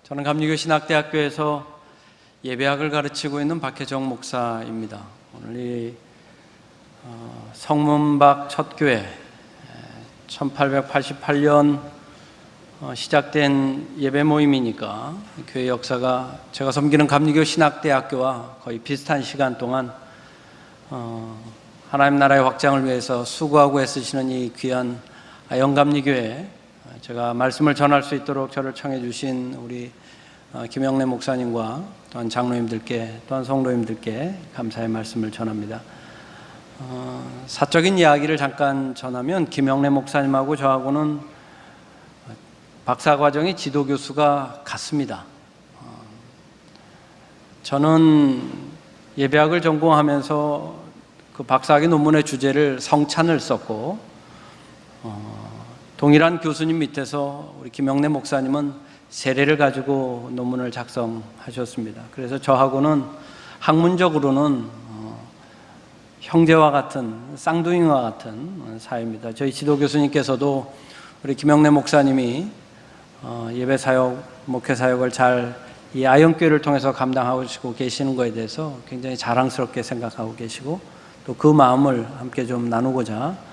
저는 감리교 신학대학교에서 예배학을 가르치고 있는 박혜정 목사입니다. 오늘 이 성문박 첫 교회 1888년 시작된 예배 모임이니까 교회 역사가 제가 섬기는 감리교 신학대학교와 거의 비슷한 시간 동안 하나님 나라의 확장을 위해서 수고하고 애쓰시는 이 귀한 영감리교회, 제가 말씀을 전할 수 있도록 저를 청해 주신 우리 김영래 목사님과 또한 장로님들께, 또한 성도님들께 감사의 말씀을 전합니다. 사적인 이야기를 잠깐 전하면, 김영래 목사님하고 저하고는 박사과정이 지도교수가 같습니다. 저는 예배학을 전공하면서 그 박사학위 논문의 주제를 성찬을 썼고, 동일한 교수님 밑에서 우리 김영래 목사님은 세례를 가지고 논문을 작성하셨습니다. 그래서 저하고는 학문적으로는 형제와 같은, 쌍둥이와 같은 사이입니다. 저희 지도 교수님께서도 우리 김영래 목사님이 예배사역, 목회사역을 잘 이 아영교회를 통해서 감당하고 계시는 것에 대해서 굉장히 자랑스럽게 생각하고 계시고, 또 그 마음을 함께 좀 나누고자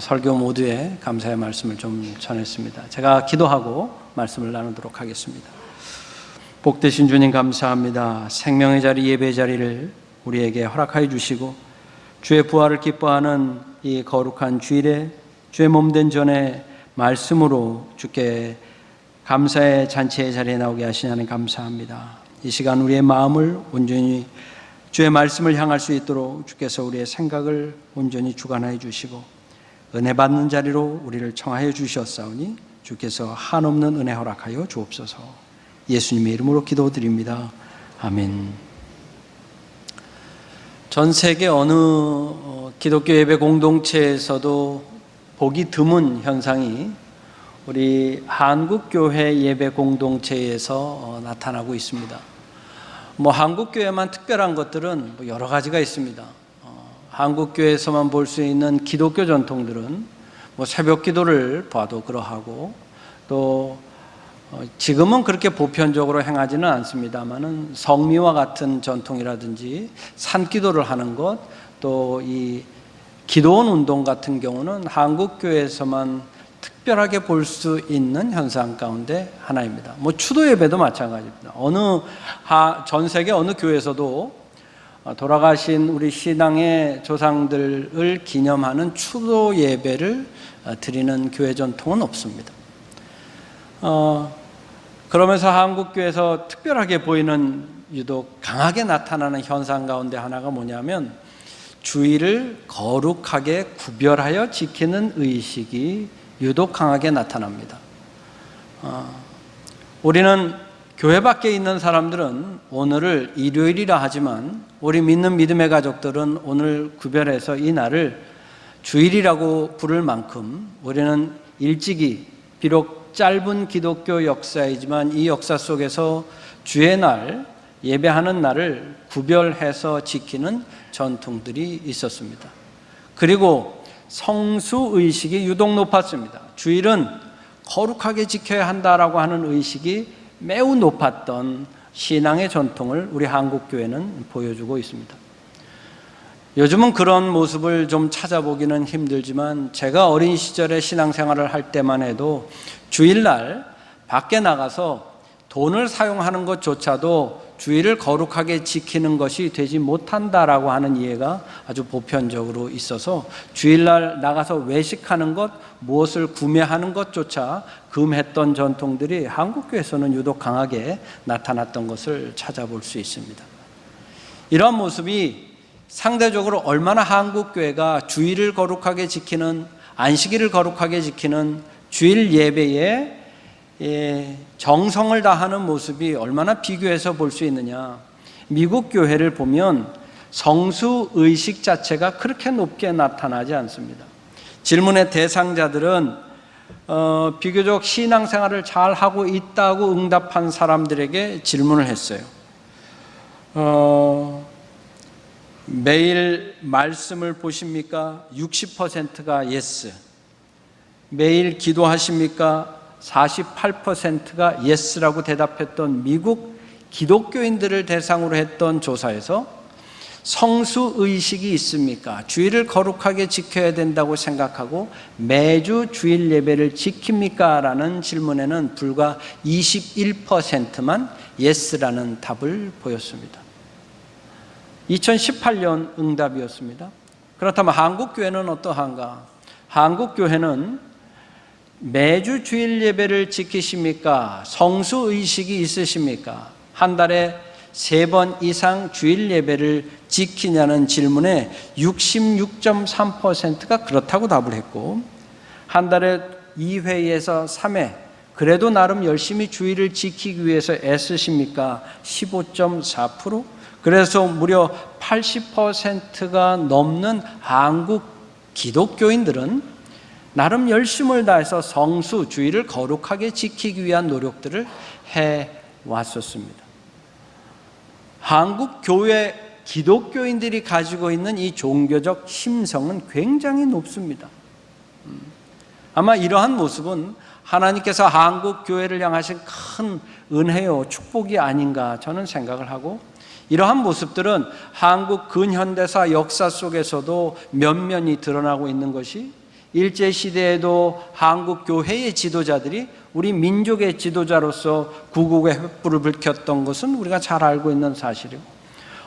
설교 모두에 감사의 말씀을 좀 전했습니다. 제가 기도하고 말씀을 나누도록 하겠습니다. 복되신 주님 감사합니다. 생명의 자리, 예배의 자리를 우리에게 허락하여 주시고, 주의 부활을 기뻐하는 이 거룩한 주일에 주의 몸된 전에 말씀으로 주께 감사의 잔치의 자리에 나오게 하시니 감사합니다. 이 시간 우리의 마음을 온전히 주의 말씀을 향할 수 있도록 주께서 우리의 생각을 온전히 주관하여 주시고, 은혜 받는 자리로 우리를 청하여 주셨사오니 주께서 한없는 은혜 허락하여 주옵소서. 예수님의 이름으로 기도드립니다. 아멘. 전 세계 어느 기독교 예배 공동체에서도 보기 드문 현상이 우리 한국교회 예배 공동체에서 나타나고 있습니다. 한국교회만 특별한 것들은 여러 가지가 있습니다. 한국교회에서만 볼 수 있는 기독교 전통들은 새벽 기도를 봐도 그러하고, 또 지금은 그렇게 보편적으로 행하지는 않습니다만은 성미와 같은 전통이라든지 산기도를 하는 것, 또 이 기도원 운동 같은 경우는 한국교회에서만 특별하게 볼 수 있는 현상 가운데 하나입니다. 추도 예배도 마찬가지입니다. 전 세계 어느 교회에서도 돌아가신 우리 신앙의 조상들을 기념하는 추도 예배를 드리는 교회 전통은 없습니다. 그러면서 한국교회에서 특별하게 보이는, 유독 강하게 나타나는 현상 가운데 하나가 뭐냐면, 주일을 거룩하게 구별하여 지키는 의식이 유독 강하게 나타납니다. 우리는 교회 밖에 있는 사람들은 오늘을 일요일이라 하지만, 우리 믿는 믿음의 가족들은 오늘 구별해서 이 날을 주일이라고 부를 만큼, 우리는 일찍이, 비록 짧은 기독교 역사이지만 이 역사 속에서 주의 날, 예배하는 날을 구별해서 지키는 전통들이 있었습니다. 그리고 성수의식이 유독 높았습니다. 주일은 거룩하게 지켜야 한다라고 하는 의식이 매우 높았던 신앙의 전통을 우리 한국교회는 보여주고 있습니다. 요즘은 그런 모습을 좀 찾아보기는 힘들지만, 제가 어린 시절에 신앙생활을 할 때만 해도 주일날 밖에 나가서 돈을 사용하는 것조차도 주일을 거룩하게 지키는 것이 되지 못한다라고 하는 이해가 아주 보편적으로 있어서, 주일날 나가서 외식하는 것, 무엇을 구매하는 것조차 금했던 전통들이 한국교회에서는 유독 강하게 나타났던 것을 찾아볼 수 있습니다. 이러한 모습이 상대적으로 얼마나 한국교회가 주일을 거룩하게 지키는, 안식일을 거룩하게 지키는 주일 예배에 정성을 다하는 모습이 얼마나 비교해서 볼 수 있느냐. 미국 교회를 보면 성수의식 자체가 그렇게 높게 나타나지 않습니다. 질문의 대상자들은 비교적 신앙생활을 잘 하고 있다고 응답한 사람들에게 질문을 했어요. 매일 말씀을 보십니까? 60%가 yes. 매일 기도하십니까? 48%가 예스라고 대답했던 미국 기독교인들을 대상으로 했던 조사에서 성수의식이 있습니까? 주일을 거룩하게 지켜야 된다고 생각하고 매주 주일 예배를 지킵니까? 라는 질문에는 불과 21%만 예스라는 답을 보였습니다. 2018년 응답이었습니다. 그렇다면 한국교회는 어떠한가? 한국교회는 매주 주일 예배를 지키십니까? 성수의식이 있으십니까? 한 달에 3번 이상 주일 예배를 지키냐는 질문에 66.3%가 그렇다고 답을 했고, 한 달에 2회에서 3회 그래도 나름 열심히 주일을 지키기 위해서 애쓰십니까? 15.4%. 그래서 무려 80%가 넘는 한국 기독교인들은 나름 열심을 다해서 성수, 주일을 거룩하게 지키기 위한 노력들을 해왔었습니다. 한국 교회 기독교인들이 가지고 있는 이 종교적 심성은 굉장히 높습니다. 아마 이러한 모습은 하나님께서 한국 교회를 향하신 큰 은혜요, 축복이 아닌가 저는 생각을 하고, 이러한 모습들은 한국 근현대사 역사 속에서도 면면이 드러나고 있는 것이, 일제시대에도 한국 교회의 지도자들이 우리 민족의 지도자로서 구국의 횃불을 불켰던 것은 우리가 잘 알고 있는 사실이고,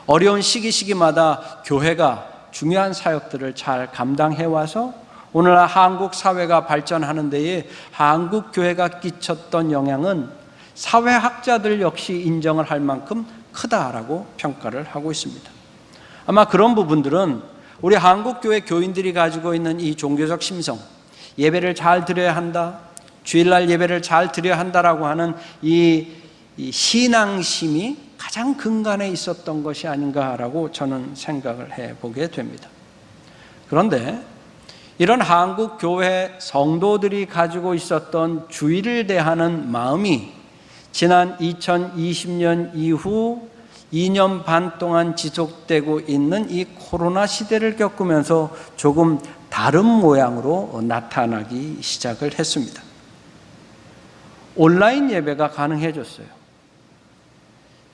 어려운 시기마다 교회가 중요한 사역들을 잘 감당해와서 오늘날 한국 사회가 발전하는 데에 한국 교회가 끼쳤던 영향은 사회학자들 역시 인정을 할 만큼 크다라고 평가를 하고 있습니다. 아마 그런 부분들은 우리 한국교회 교인들이 가지고 있는 이 종교적 심성, 예배를 잘 드려야 한다, 주일날 예배를 잘 드려야 한다라고 하는 이 신앙심이 가장 근간에 있었던 것이 아닌가라고 저는 생각을 해보게 됩니다. 그런데 이런 한국 교회 성도들이 가지고 있었던 주일을 대하는 마음이 지난 2020년 이후 2년 반 동안 지속되고 있는 이 코로나 시대를 겪으면서 조금 다른 모양으로 나타나기 시작을 했습니다. 온라인 예배가 가능해졌어요.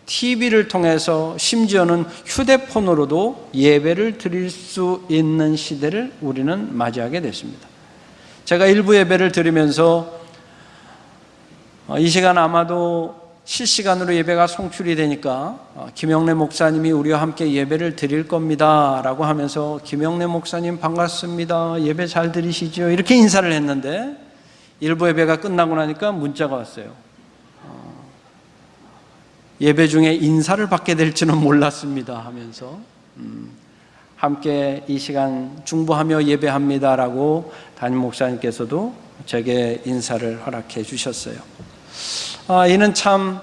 TV를 통해서 심지어는 휴대폰으로도 예배를 드릴 수 있는 시대를 우리는 맞이하게 됐습니다. 제가 일부 예배를 드리면서 이 시간 아마도 실시간으로 예배가 송출이 되니까 김영래 목사님이 우리와 함께 예배를 드릴 겁니다 라고 하면서, 김영래 목사님 반갑습니다, 예배 잘 드리시죠, 이렇게 인사를 했는데 일부 예배가 끝나고 나니까 문자가 왔어요. 예배 중에 인사를 받게 될지는 몰랐습니다 하면서 함께 이 시간 중보하며 예배합니다라고 담임 목사님께서도 제게 인사를 허락해 주셨어요. 이는 참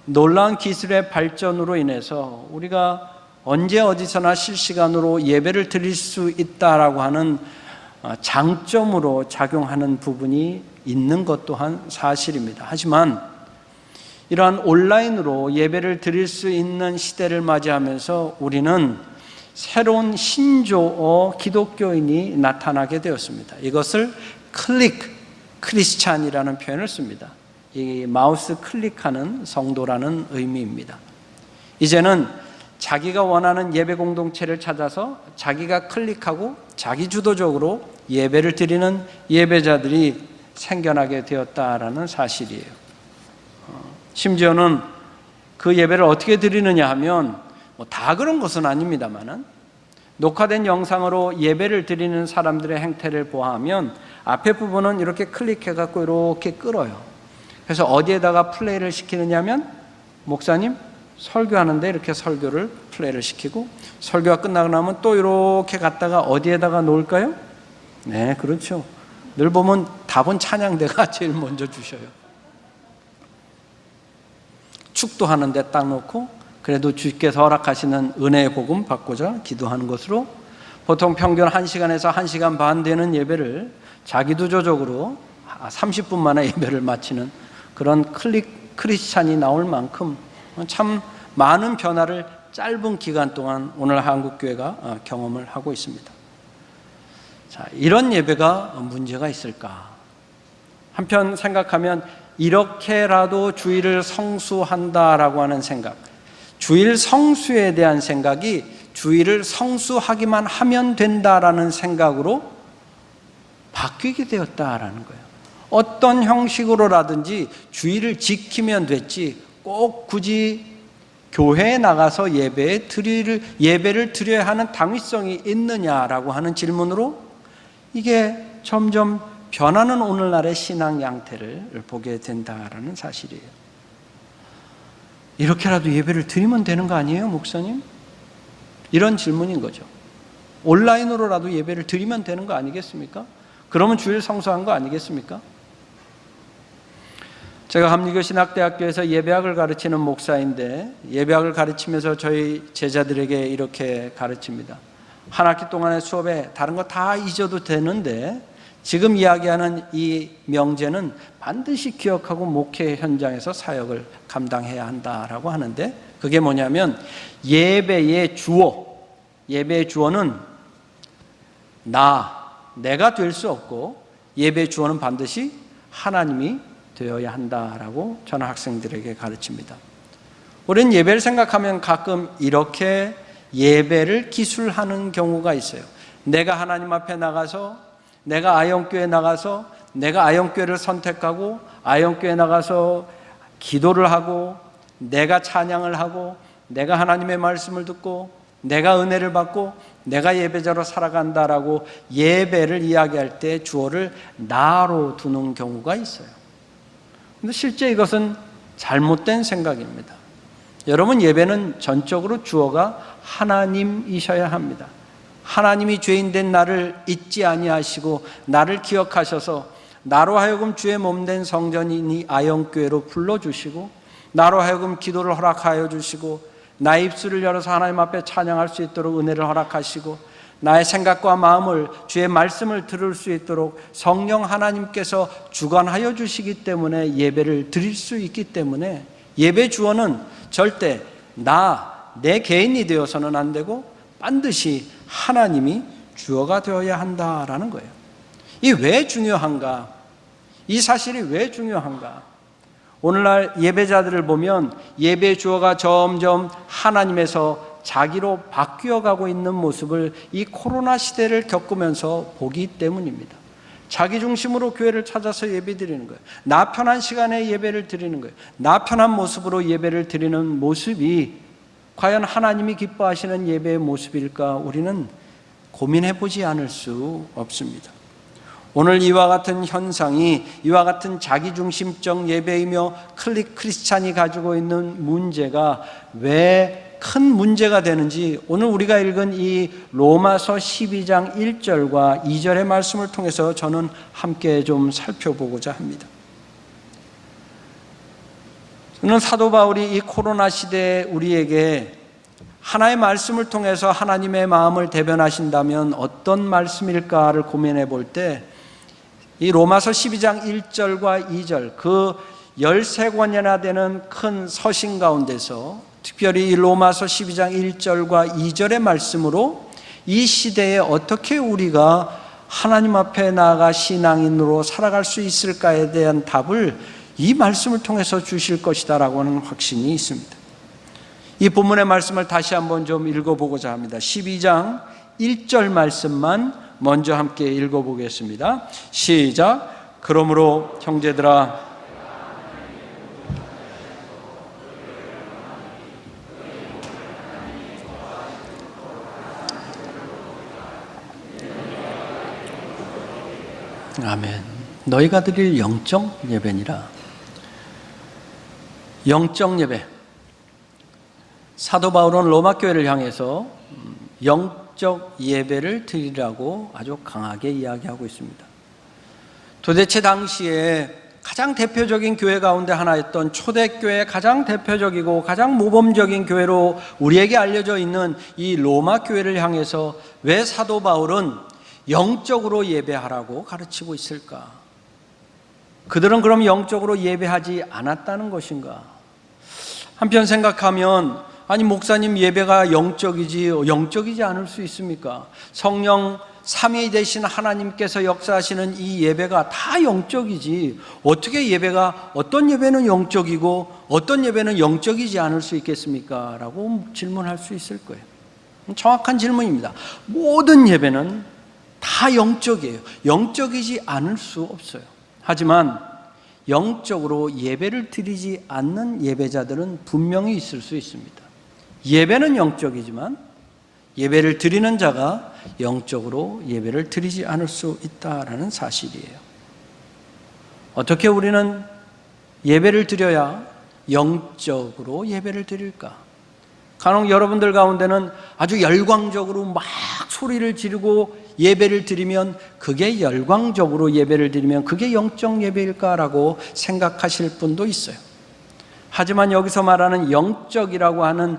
놀라운 기술의 발전으로 인해서 우리가 언제 어디서나 실시간으로 예배를 드릴 수 있다라고 하는 장점으로 작용하는 부분이 있는 것 또한 사실입니다. 하지만 이러한 온라인으로 예배를 드릴 수 있는 시대를 맞이하면서 우리는 새로운 신조어 기독교인이 나타나게 되었습니다. 이것을 클릭 크리스찬이라는 표현을 씁니다. 이 마우스 클릭하는 성도라는 의미입니다. 이제는 자기가 원하는 예배 공동체를 찾아서 자기가 클릭하고 자기 주도적으로 예배를 드리는 예배자들이 생겨나게 되었다라는 사실이에요. 심지어는 그 예배를 어떻게 드리느냐 하면 다 그런 것은 아닙니다만은, 녹화된 영상으로 예배를 드리는 사람들의 행태를 보아하면 앞에 부분은 이렇게 클릭해갖고 이렇게 끌어요. 그래서 어디에다가 플레이를 시키느냐 하면, 목사님 설교하는데 이렇게 설교를 플레이를 시키고, 설교가 끝나고 나면 또 이렇게 갔다가 어디에다가 놓을까요? 네, 그렇죠. 늘 보면 답은 찬양대가 제일 먼저 주셔요. 축도하는데 딱 놓고, 그래도 주께서 허락하시는 은혜의 복음 받고자 기도하는 것으로 보통 평균 1시간에서 1시간 반 되는 예배를 자기도 조적으로 30분 만에 예배를 마치는 그런 크리스찬이 나올 만큼 참 많은 변화를 짧은 기간 동안 오늘 한국교회가 경험을 하고 있습니다. 자, 이런 예배가 문제가 있을까? 한편 생각하면 이렇게라도 주일을 성수한다라고 하는 생각, 주일 성수에 대한 생각이 주일을 성수하기만 하면 된다라는 생각으로 바뀌게 되었다라는 거예요. 어떤 형식으로라든지 주일을 지키면 됐지 꼭 굳이 교회에 나가서 예배를 드려야 하는 당위성이 있느냐라고 하는 질문으로 이게 점점 변하는 오늘날의 신앙 양태를 보게 된다라는 사실이에요. 이렇게라도 예배를 드리면 되는 거 아니에요, 목사님? 이런 질문인 거죠. 온라인으로라도 예배를 드리면 되는 거 아니겠습니까? 그러면 주일 성수한 거 아니겠습니까? 제가 감리교신학대학교에서 예배학을 가르치는 목사인데 예배학을 가르치면서 저희 제자들에게 이렇게 가르칩니다. 한 학기 동안의 수업에 다른 거 다 잊어도 되는데 지금 이야기하는 이 명제는 반드시 기억하고 목회 현장에서 사역을 감당해야 한다라고 하는데 그게 뭐냐면 예배의 주어는 내가 될 수 없고 예배의 주어는 반드시 하나님이 되어야 한다라고 저는 학생들에게 가르칩니다. 우리는 예배를 생각하면 가끔 이렇게 예배를 기술하는 경우가 있어요. 내가 하나님 앞에 나가서 내가 아영교회에 나가서 내가 아영교회를 선택하고 아영교회에 나가서 기도를 하고 내가 찬양을 하고 내가 하나님의 말씀을 듣고 내가 은혜를 받고 내가 예배자로 살아간다라고 예배를 이야기할 때 주어를 나로 두는 경우가 있어요. 근데 실제 이것은 잘못된 생각입니다. 여러분, 예배는 전적으로 주어가 하나님이셔야 합니다. 하나님이 죄인된 나를 잊지 아니하시고 나를 기억하셔서 나로 하여금 주의 몸된 성전인 이 아영교회로 불러주시고 나로 하여금 기도를 허락하여 주시고 나의 입술을 열어서 하나님 앞에 찬양할 수 있도록 은혜를 허락하시고 나의 생각과 마음을 주의 말씀을 들을 수 있도록 성령 하나님께서 주관하여 주시기 때문에 예배를 드릴 수 있기 때문에 예배 주어는 절대 내 개인이 되어서는 안 되고 반드시 하나님이 주어가 되어야 한다라는 거예요. 이 왜 중요한가? 이 사실이 왜 중요한가? 오늘날 예배자들을 보면 예배 주어가 점점 하나님에서 자기로 바뀌어가고 있는 모습을 이 코로나 시대를 겪으면서 보기 때문입니다. 자기 중심으로 교회를 찾아서 예배 드리는 거예요. 나 편한 시간에 예배를 드리는 거예요. 나 편한 모습으로 예배를 드리는 모습이 과연 하나님이 기뻐하시는 예배의 모습일까? 우리는 고민해 보지 않을 수 없습니다. 오늘 이와 같은 현상이 이와 같은 자기중심적 예배이며 클릭 크리스찬이 가지고 있는 문제가 왜 큰 문제가 되는지 오늘 우리가 읽은 이 로마서 12장 1절과 2절의 말씀을 통해서 저는 함께 좀 살펴보고자 합니다. 저는 사도 바울이 이 코로나 시대에 우리에게 하나의 말씀을 통해서 하나님의 마음을 대변하신다면 어떤 말씀일까를 고민해 볼 때 이 로마서 12장 1절과 2절 그 13권이나 되는 큰 서신 가운데서 특별히 이 로마서 12장 1절과 2절의 말씀으로 이 시대에 어떻게 우리가 하나님 앞에 나아가 신앙인으로 살아갈 수 있을까에 대한 답을 이 말씀을 통해서 주실 것이다라고 하는 확신이 있습니다. 이 본문의 말씀을 다시 한번 좀 읽어보고자 합니다. 12장 1절 말씀만 먼저 함께 읽어보겠습니다. 시작. 그러므로 형제들아 아멘. 너희가 드릴 영적 예배니라. 영적 예배. 사도 바울은 로마 교회를 향해서 영적 예배를 드리라고 아주 강하게 이야기하고 있습니다. 도대체 당시에 가장 대표적인 교회 가운데 하나였던 초대교회의 가장 대표적이고 가장 모범적인 교회로 우리에게 알려져 있는 이 로마 교회를 향해서 왜 사도 바울은 영적으로 예배하라고 가르치고 있을까? 그들은 그럼 영적으로 예배하지 않았다는 것인가? 한편 생각하면 아니 목사님 예배가 영적이지 않을 수 있습니까? 성령 삼위 되신 하나님께서 역사하시는 이 예배가 다 영적이지 어떻게 예배가 어떤 예배는 영적이고 어떤 예배는 영적이지 않을 수 있겠습니까? 라고 질문할 수 있을 거예요. 정확한 질문입니다. 모든 예배는 다 영적이에요. 영적이지 않을 수 없어요. 하지만 영적으로 예배를 드리지 않는 예배자들은 분명히 있을 수 있습니다. 예배는 영적이지만 예배를 드리는 자가 영적으로 예배를 드리지 않을 수 있다라는 사실이에요. 어떻게 우리는 예배를 드려야 영적으로 예배를 드릴까? 간혹 여러분들 가운데는 아주 열광적으로 막 소리를 지르고 예배를 드리면 그게 열광적으로 예배를 드리면 그게 영적 예배일까라고 생각하실 분도 있어요. 하지만 여기서 말하는 영적이라고 하는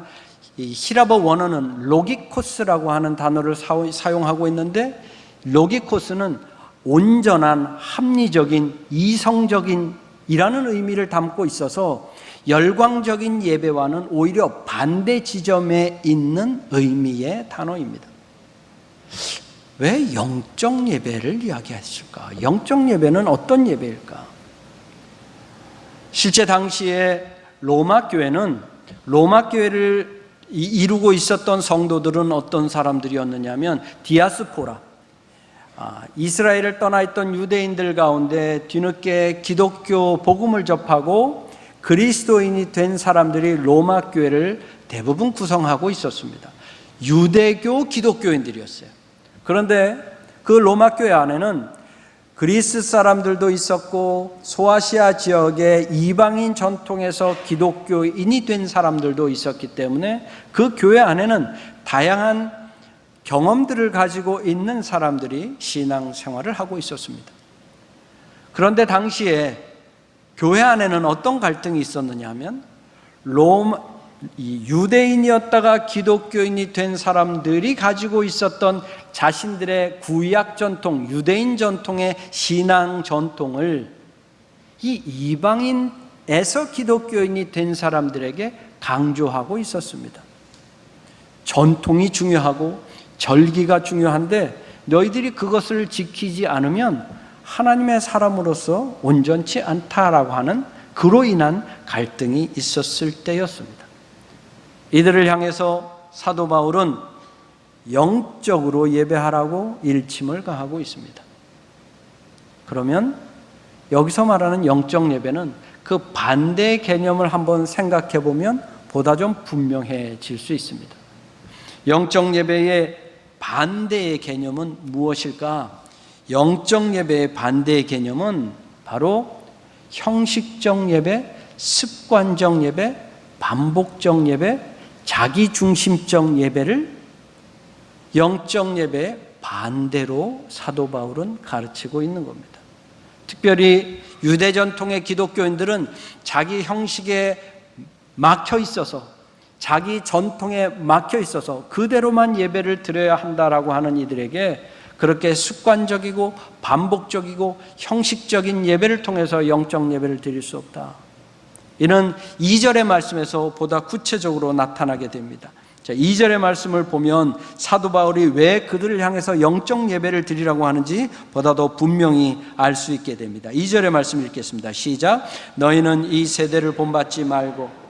이 히라보 원어는 로기코스라고 하는 단어를 사용하고 있는데, 로기코스는 온전한 합리적인 이성적인 이라는 의미를 담고 있어서 열광적인 예배와는 오히려 반대 지점에 있는 의미의 단어입니다. 왜 영적 예배를 이야기했을까? 영적 예배는 어떤 예배일까? 실제 당시에 로마 교회는 로마 교회를 이루고 있었던 성도들은 어떤 사람들이었느냐면 디아스포라, 이스라엘을 떠나 있던 유대인들 가운데 뒤늦게 기독교 복음을 접하고 그리스도인이 된 사람들이 로마 교회를 대부분 구성하고 있었습니다. 유대교 기독교인들이었어요. 그런데 그 로마 교회 안에는 그리스 사람들도 있었고 소아시아 지역의 이방인 전통에서 기독교인이 된 사람들도 있었기 때문에 그 교회 안에는 다양한 경험들을 가지고 있는 사람들이 신앙생활을 하고 있었습니다. 그런데 당시에 교회 안에는 어떤 갈등이 있었느냐 하면 유대인이었다가 기독교인이 된 사람들이 가지고 있었던 자신들의 구약 전통, 유대인 전통의 신앙 전통을 이 이방인에서 기독교인이 된 사람들에게 강조하고 있었습니다. 전통이 중요하고 절기가 중요한데 너희들이 그것을 지키지 않으면 하나님의 사람으로서 온전치 않다라고 하는 그로 인한 갈등이 있었을 때였습니다. 이들을 향해서 사도 바울은 영적으로 예배하라고 일침을 가하고 있습니다. 그러면 여기서 말하는 영적 예배는 그 반대의 개념을 한번 생각해 보면 보다 좀 분명해질 수 있습니다. 영적 예배의 반대의 개념은 무엇일까? 영적 예배의 반대의 개념은 바로 형식적 예배, 습관적 예배, 반복적 예배, 자기중심적 예배를 영적 예배의 반대로 사도 바울은 가르치고 있는 겁니다. 특별히 유대 전통의 기독교인들은 자기 형식에 막혀 있어서, 자기 전통에 막혀 있어서 그대로만 예배를 드려야 한다라고 하는 이들에게 그렇게 습관적이고 반복적이고 형식적인 예배를 통해서 영적 예배를 드릴 수 없다. 이는 2절의 말씀에서 보다 구체적으로 나타나게 됩니다. 자, 2절의 말씀을 보면 사도 바울이 왜 그들을 향해서 영적 예배를 드리라고 하는지 보다 더 분명히 알 수 있게 됩니다. 2절의 말씀 읽겠습니다. 시작. 너희는 이 세대를 본받지 말고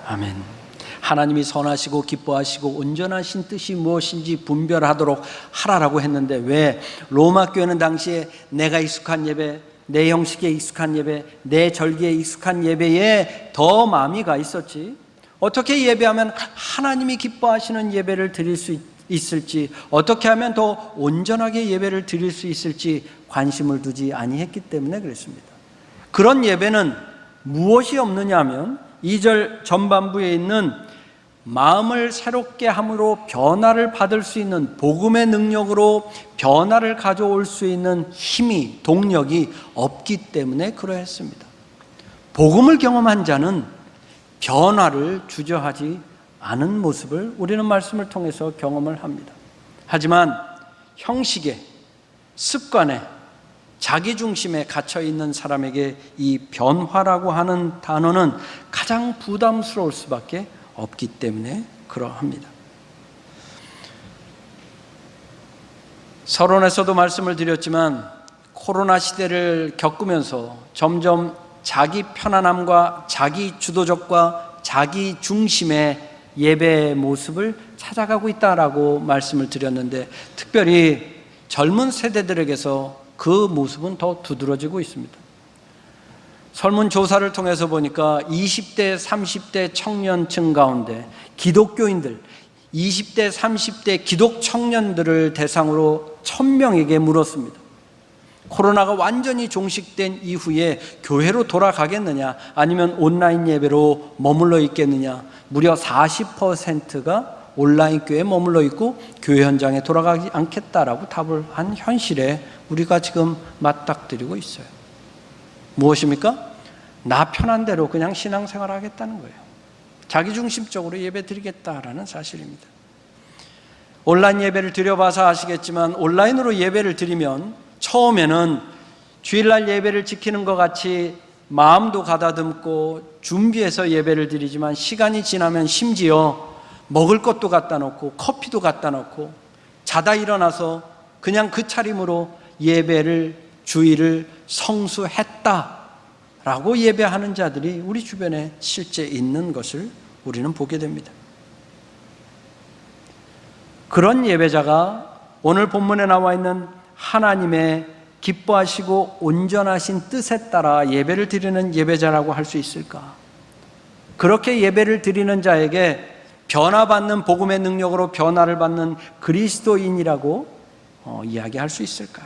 아멘. 하나님이 선하시고 기뻐하시고 온전하신 뜻이 무엇인지 분별하도록 하라라고 했는데 왜 로마 교회는 당시에 내가 익숙한 예배, 내 형식에 익숙한 예배, 내 절기에 익숙한 예배에 더 마음이 가 있었지, 어떻게 예배하면 하나님이 기뻐하시는 예배를 드릴 수 있을지, 어떻게 하면 더 온전하게 예배를 드릴 수 있을지 관심을 두지 아니했기 때문에 그랬습니다. 그런 예배는 무엇이 없느냐 하면 2절 전반부에 있는 마음을 새롭게 함으로 변화를 받을 수 있는 복음의 능력으로 변화를 가져올 수 있는 힘이, 동력이 없기 때문에 그러했습니다. 복음을 경험한 자는 변화를 주저하지 않은 모습을 우리는 말씀을 통해서 경험을 합니다. 하지만 형식에, 습관에, 자기 중심에 갇혀 있는 사람에게 이 변화라고 하는 단어는 가장 부담스러울 수밖에 없기 때문에 그러합니다. 서론에서도 말씀을 드렸지만 코로나 시대를 겪으면서 점점 자기 편안함과 자기 주도적과 자기 중심의 예배의 모습을 찾아가고 있다라고 말씀을 드렸는데, 특별히 젊은 세대들에게서 그 모습은 더 두드러지고 있습니다. 설문조사를 통해서 보니까 20대, 30대 청년층 가운데 기독교인들, 20대, 30대 기독 청년들을 대상으로 1000명에게 물었습니다. 코로나가 완전히 종식된 이후에 교회로 돌아가겠느냐, 아니면 온라인 예배로 머물러 있겠느냐. 무려 40%가 온라인 교회에 머물러 있고 교회 현장에 돌아가지 않겠다라고 답을 한 현실에 우리가 지금 맞닥뜨리고 있어요. 무엇입니까? 나 편한 대로 그냥 신앙생활 하겠다는 거예요. 자기중심적으로 예배 드리겠다라는 사실입니다. 온라인 예배를 드려봐서 아시겠지만, 온라인으로 예배를 드리면 처음에는 주일날 예배를 지키는 것 같이 마음도 가다듬고 준비해서 예배를 드리지만, 시간이 지나면 심지어 먹을 것도 갖다 놓고 커피도 갖다 놓고 자다 일어나서 그냥 그 차림으로 예배를, 주일을 성수했다라고 예배하는 자들이 우리 주변에 실제 있는 것을 우리는 보게 됩니다. 그런 예배자가 오늘 본문에 나와 있는 하나님의 기뻐하시고 온전하신 뜻에 따라 예배를 드리는 예배자라고 할 수 있을까? 그렇게 예배를 드리는 자에게 변화받는 복음의 능력으로 변화를 받는 그리스도인이라고 이야기할 수 있을까?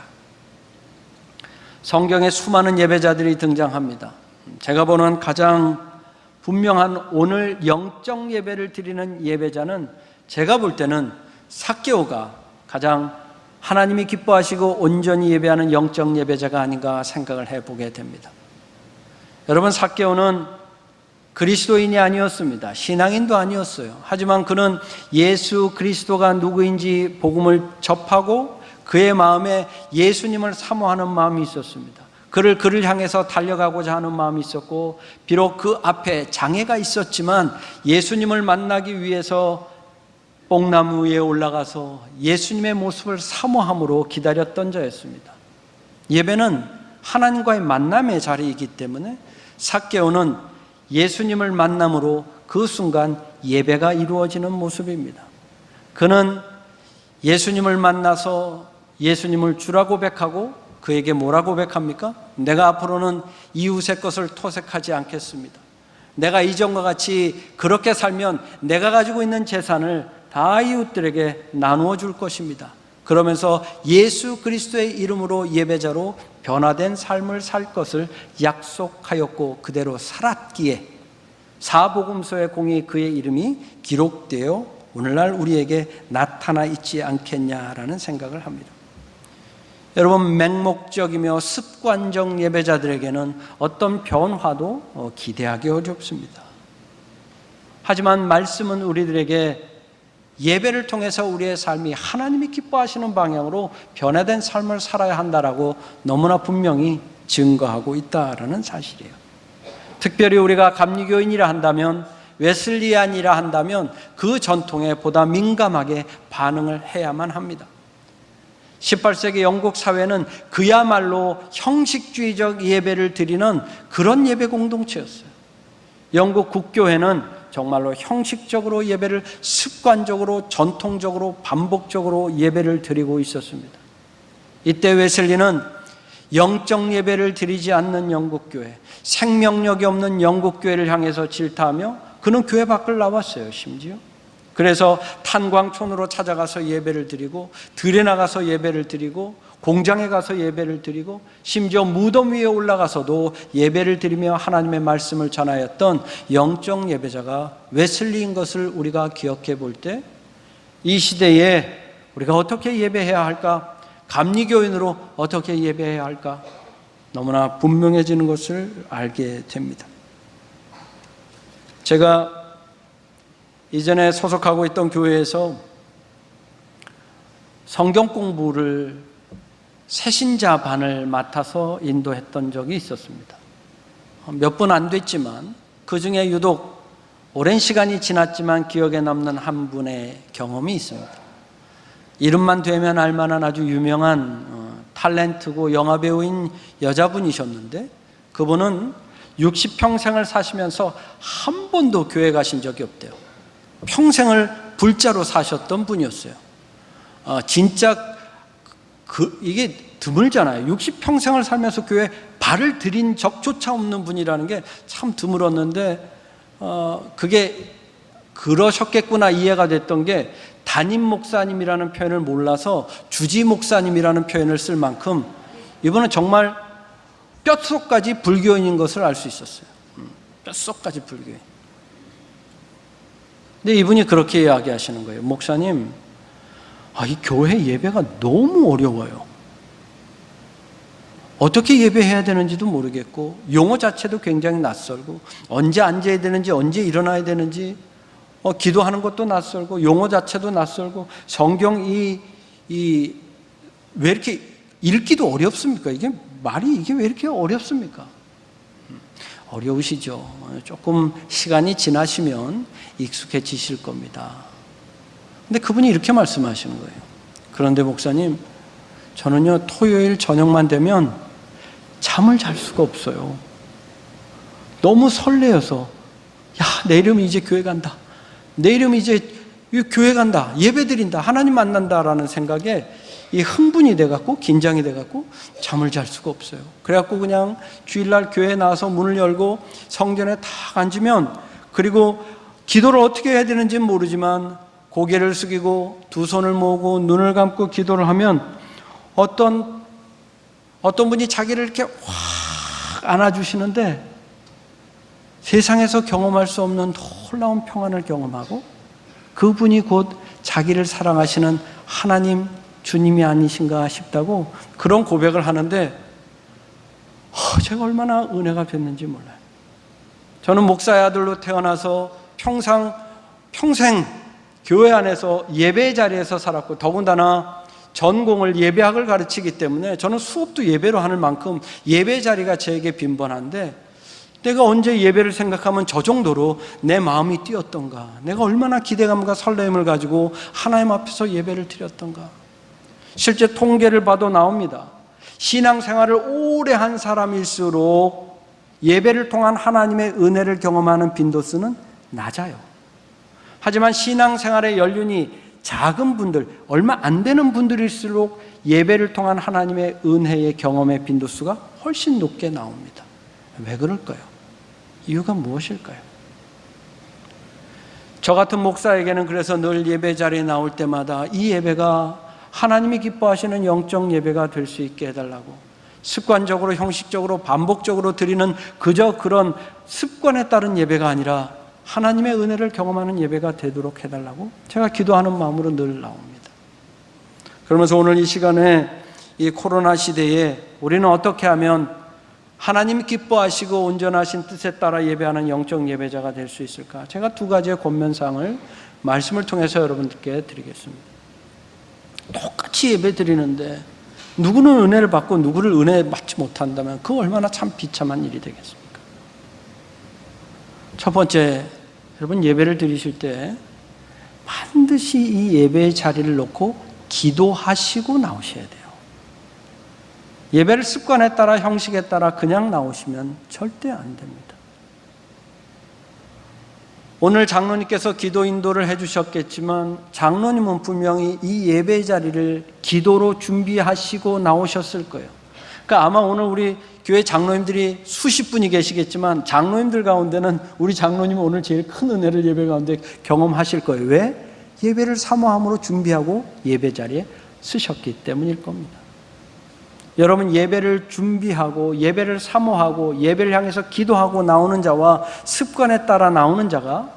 성경에 수많은 예배자들이 등장합니다. 제가 보는 가장 분명한 오늘 영적 예배를 드리는 예배자는, 제가 볼 때는 삭개오가 가장 하나님이 기뻐하시고 온전히 예배하는 영적 예배자가 아닌가 생각을 해보게 됩니다. 여러분, 삭개오는 그리스도인이 아니었습니다. 신앙인도 아니었어요. 하지만 그는 예수 그리스도가 누구인지 복음을 접하고 그의 마음에 예수님을 사모하는 마음이 있었습니다. 그를 향해서 달려가고자 하는 마음이 있었고, 비록 그 앞에 장애가 있었지만 예수님을 만나기 위해서 뽕나무 위에 올라가서 예수님의 모습을 사모함으로 기다렸던 자였습니다. 예배는 하나님과의 만남의 자리이기 때문에 삭개오는 예수님을 만남으로 그 순간 예배가 이루어지는 모습입니다. 그는 예수님을 만나서 예수님을 주라 고백하고, 그에게 뭐라 고백합니까? 내가 앞으로는 이웃의 것을 토색하지 않겠습니다. 내가 이전과 같이 그렇게 살면 내가 가지고 있는 재산을 다 이웃들에게 나누어 줄 것입니다. 그러면서 예수 그리스도의 이름으로 예배자로 변화된 삶을 살 것을 약속하였고, 그대로 살았기에 사복음서의 공의 그의 이름이 기록되어 오늘날 우리에게 나타나 있지 않겠냐라는 생각을 합니다. 여러분, 맹목적이며 습관적 예배자들에게는 어떤 변화도 기대하기 어렵습니다. 하지만 말씀은 우리들에게 예배를 통해서 우리의 삶이 하나님이 기뻐하시는 방향으로 변화된 삶을 살아야 한다라고 너무나 분명히 증거하고 있다라는 사실이에요. 특별히 우리가 감리교인이라 한다면, 웨슬리안이라 한다면 그 전통에 보다 민감하게 반응을 해야만 합니다. 18세기 영국 사회는 그야말로 형식주의적 예배를 드리는 그런 예배 공동체였어요. 영국 국교회는 정말로 형식적으로 예배를 습관적으로, 전통적으로, 반복적으로 예배를 드리고 있었습니다. 이때 웨슬리는 영적 예배를 드리지 않는 영국교회, 생명력이 없는 영국교회를 향해서 질타하며 그는 교회 밖을 나왔어요. 심지어 그래서 탄광촌으로 찾아가서 예배를 드리고, 들에 나가서 예배를 드리고, 공장에 가서 예배를 드리고, 심지어 무덤 위에 올라가서도 예배를 드리며 하나님의 말씀을 전하였던 영적 예배자가 웨슬리인 것을 우리가 기억해 볼 때, 이 시대에 우리가 어떻게 예배해야 할까? 감리교인으로 어떻게 예배해야 할까? 너무나 분명해지는 것을 알게 됩니다. 제가 이전에 소속하고 있던 교회에서 성경 공부를 새신자 반을 맡아서 인도했던 적이 있었습니다. 몇 분 안 됐지만 그 중에 유독 오랜 시간이 지났지만 기억에 남는 한 분의 경험이 있습니다. 이름만 되면 알만한 아주 유명한 탤런트고 영화배우인 여자분이셨는데, 그분은 60평생을 사시면서 한 번도 교회 가신 적이 없대요. 평생을 불자로 사셨던 분이었어요. 진짜 이게 드물잖아요. 60평생을 살면서 교회에 발을 들인 적조차 없는 분이라는 게 참 드물었는데, 그게 그러셨겠구나 이해가 됐던 게, 담임 목사님이라는 표현을 몰라서 주지 목사님이라는 표현을 쓸 만큼 이분은 정말 뼛속까지 불교인인 것을 알 수 있었어요. 뼛속까지 불교인. 근데 이분이 그렇게 이야기하시는 거예요. 목사님, 이 교회 예배가 너무 어려워요. 어떻게 예배해야 되는지도 모르겠고, 용어 자체도 굉장히 낯설고, 언제 앉아야 되는지, 언제 일어나야 되는지, 기도하는 것도 낯설고, 용어 자체도 낯설고, 성경이 왜 이렇게 읽기도 어렵습니까? 이게 왜 이렇게 어렵습니까? 어려우시죠. 조금 시간이 지나시면 익숙해지실 겁니다. 근데 그분이 이렇게 말씀하시는 거예요. 그런데 목사님, 저는요, 토요일 저녁만 되면 잠을 잘 수가 없어요. 너무 설레어서, 내 이름이 이제 교회 간다. 내 이름이 이제 교회 간다. 예배 드린다. 하나님 만난다라는 생각에 이 흥분이 돼갖고, 긴장이 돼갖고 잠을 잘 수가 없어요. 그래갖고 그냥 주일날 교회에 나와서 문을 열고 성전에 딱 앉으면, 그리고 기도를 어떻게 해야 되는지는 모르지만 고개를 숙이고 두 손을 모으고 눈을 감고 기도를 하면 어떤 분이 자기를 이렇게 확 안아주시는데, 세상에서 경험할 수 없는 놀라운 평안을 경험하고, 그분이 곧 자기를 사랑하시는 하나님, 주님이 아니신가 싶다고 그런 고백을 하는데, 제가 얼마나 은혜가 됐는지 몰라요. 저는 목사의 아들로 태어나서 평생 교회 안에서 예배 자리에서 살았고, 더군다나 전공을 예배학을 가르치기 때문에 저는 수업도 예배로 하는 만큼 예배 자리가 저에게 빈번한데, 내가 언제 예배를 생각하면 저 정도로 내 마음이 뛰었던가, 내가 얼마나 기대감과 설렘을 가지고 하나님 앞에서 예배를 드렸던가. 실제 통계를 봐도 나옵니다. 신앙생활을 오래 한 사람일수록 예배를 통한 하나님의 은혜를 경험하는 빈도수는 낮아요. 하지만 신앙생활의 연륜이 작은 분들, 얼마 안 되는 분들일수록 예배를 통한 하나님의 은혜의 경험의 빈도수가 훨씬 높게 나옵니다. 왜 그럴까요? 이유가 무엇일까요? 저 같은 목사에게는 그래서 늘 예배 자리에 나올 때마다 이 예배가 하나님이 기뻐하시는 영적 예배가 될 수 있게 해달라고, 습관적으로 형식적으로 반복적으로 드리는 그저 그런 습관에 따른 예배가 아니라 하나님의 은혜를 경험하는 예배가 되도록 해달라고 제가 기도하는 마음으로 늘 나옵니다. 그러면서 오늘 이 시간에 이 코로나 시대에 우리는 어떻게 하면 하나님 기뻐하시고 온전하신 뜻에 따라 예배하는 영적 예배자가 될 수 있을까? 제가 두 가지의 권면사항을 말씀을 통해서 여러분들께 드리겠습니다. 똑같이 예배 드리는데 누구는 은혜를 받고 누구를 은혜 받지 못한다면 그 얼마나 참 비참한 일이 되겠습니까? 첫 번째, 여러분 예배를 드리실 때 반드시 이 예배의 자리를 놓고 기도하시고 나오셔야 돼요. 예배를 습관에 따라 형식에 따라 그냥 나오시면 절대 안 됩니다. 오늘 장로님께서 기도 인도를 해주셨겠지만 장로님은 분명히 이 예배 자리를 기도로 준비하시고 나오셨을 거예요. 그러니까 아마 오늘 우리 교회 장로님들이 수십 분이 계시겠지만 장로님들 가운데는 우리 장로님은 오늘 제일 큰 은혜를 예배 가운데 경험하실 거예요. 왜? 예배를 사모함으로 준비하고 예배 자리에 쓰셨기 때문일 겁니다. 여러분, 예배를 준비하고 예배를 사모하고 예배를 향해서 기도하고 나오는 자와 습관에 따라 나오는 자가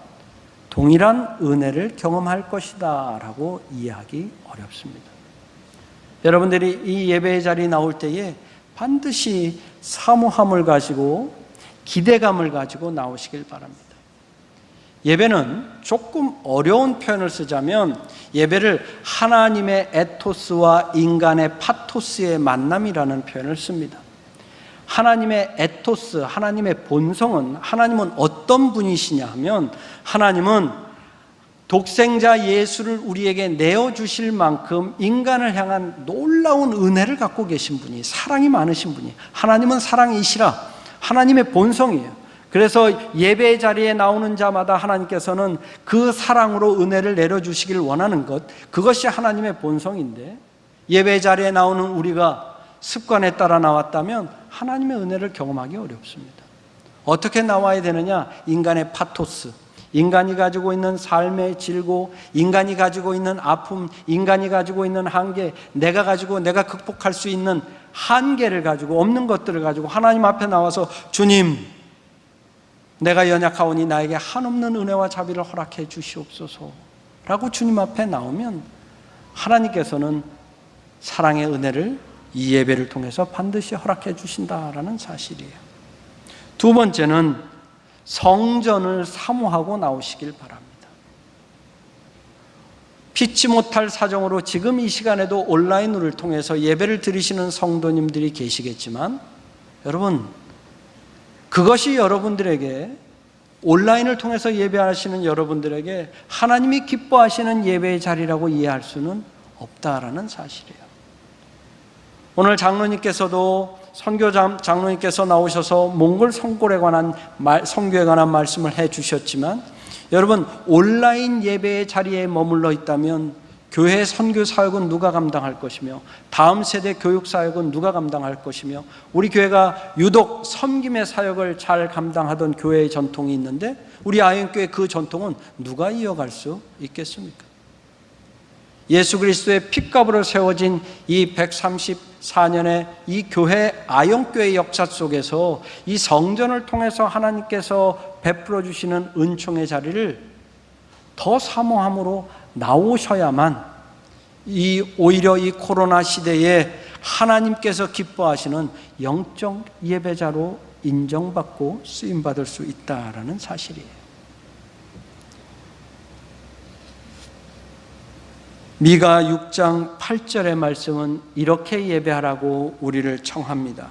동일한 은혜를 경험할 것이다 라고 이해하기 어렵습니다. 여러분들이 이 예배의 자리에 나올 때에 반드시 사모함을 가지고 기대감을 가지고 나오시길 바랍니다. 예배는 조금 어려운 표현을 쓰자면 예배를 하나님의 에토스와 인간의 파토스의 만남이라는 표현을 씁니다. 하나님의 에토스, 하나님의 본성은, 하나님은 어떤 분이시냐 하면, 하나님은 독생자 예수를 우리에게 내어주실 만큼 인간을 향한 놀라운 은혜를 갖고 계신 분이, 사랑이 많으신 분이, 하나님은 사랑이시라 하나님의 본성이에요. 그래서 예배 자리에 나오는 자마다 하나님께서는 그 사랑으로 은혜를 내려주시길 원하는 것, 그것이 하나님의 본성인데, 예배 자리에 나오는 우리가 습관에 따라 나왔다면 하나님의 은혜를 경험하기 어렵습니다. 어떻게 나와야 되느냐? 인간의 파토스, 인간이 가지고 있는 삶의 질고, 인간이 가지고 있는 아픔, 인간이 가지고 있는 한계, 내가 극복할 수 있는 한계를 가지고, 없는 것들을 가지고 하나님 앞에 나와서, 주님, 내가 연약하오니 나에게 한없는 은혜와 자비를 허락해 주시옵소서 라고 주님 앞에 나오면 하나님께서는 사랑의 은혜를 이 예배를 통해서 반드시 허락해 주신다라는 사실이에요. 두 번째는 성전을 사모하고 나오시길 바랍니다. 피치 못할 사정으로 지금 이 시간에도 온라인을 통해서 예배를 드리시는 성도님들이 계시겠지만, 여러분, 그것이 여러분들에게, 온라인을 통해서 예배하시는 여러분들에게 하나님이 기뻐하시는 예배의 자리라고 이해할 수는 없다라는 사실이에요. 오늘 장로님께서도, 장로님께서 나오셔서 몽골 선교에 관한 말씀을 해 주셨지만, 여러분, 온라인 예배의 자리에 머물러 있다면 교회 선교 사역은 누가 감당할 것이며, 다음 세대 교육 사역은 누가 감당할 것이며, 우리 교회가 유독 섬김의 사역을 잘 감당하던 교회의 전통이 있는데 우리 아현교회 그 전통은 누가 이어갈 수 있겠습니까? 예수 그리스도의 핏값으로 세워진 이 134년의 이 교회, 아현교회 역사 속에서 이 성전을 통해서 하나님께서 베풀어 주시는 은총의 자리를 더 사모함으로 나오셔야만 오히려 이 코로나 시대에 하나님께서 기뻐하시는 영적 예배자로 인정받고 쓰임받을 수 있다라는 사실이에요. 미가 6장 8절의 말씀은 이렇게 예배하라고 우리를 청합니다.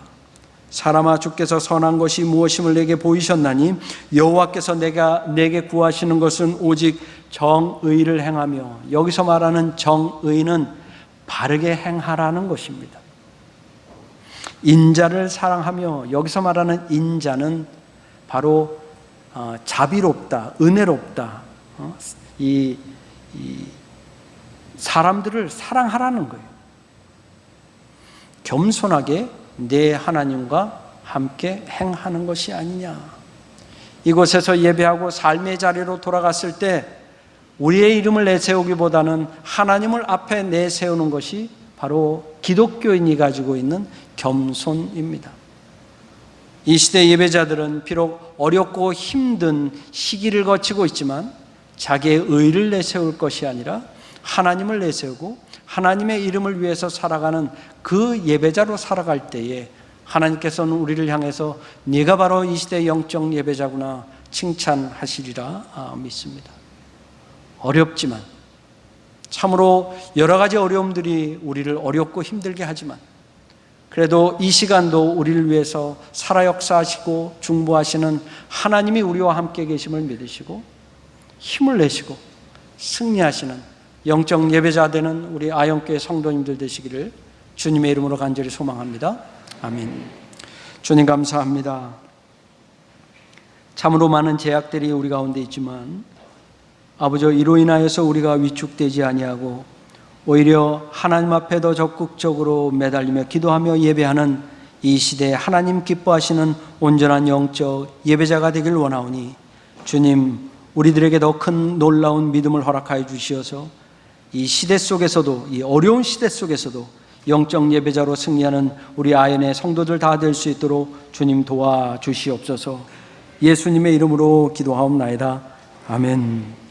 사람아, 주께서 선한 것이 무엇임을 내게 보이셨나니 여호와께서 내게 구하시는 것은 오직 정의를 행하며, 여기서 말하는 정의는 바르게 행하라는 것입니다. 인자를 사랑하며, 여기서 말하는 인자는 바로 자비롭다, 은혜롭다, 이 사람들을 사랑하라는 거예요. 겸손하게 내 하나님과 함께 행하는 것이 아니냐. 이곳에서 예배하고 삶의 자리로 돌아갔을 때 우리의 이름을 내세우기보다는 하나님을 앞에 내세우는 것이 바로 기독교인이 가지고 있는 겸손입니다. 이 시대 예배자들은 비록 어렵고 힘든 시기를 거치고 있지만 자기의 의를 내세울 것이 아니라 하나님을 내세우고 하나님의 이름을 위해서 살아가는 그 예배자로 살아갈 때에 하나님께서는 우리를 향해서 네가 바로 이 시대의 영적 예배자구나 칭찬하시리라 믿습니다. 어렵지만, 참으로 여러 가지 어려움들이 우리를 어렵고 힘들게 하지만, 그래도 이 시간도 우리를 위해서 살아 역사하시고 중보하시는 하나님이 우리와 함께 계심을 믿으시고 힘을 내시고 승리하시는 영적 예배자 되는 우리 아현교회 성도님들 되시기를 주님의 이름으로 간절히 소망합니다. 아멘. 주님 감사합니다. 참으로 많은 제약들이 우리 가운데 있지만 아버지, 이로 인하여서 우리가 위축되지 아니하고 오히려 하나님 앞에 더 적극적으로 매달리며 기도하며 예배하는 이 시대에 하나님 기뻐하시는 온전한 영적 예배자가 되길 원하오니 주님, 우리들에게 더 큰 놀라운 믿음을 허락하여 주시어서 이 시대 속에서도, 이 어려운 시대 속에서도 영적 예배자로 승리하는 우리 아현의 성도들 다 될 수 있도록 주님 도와주시옵소서. 예수님의 이름으로 기도하옵나이다. 아멘.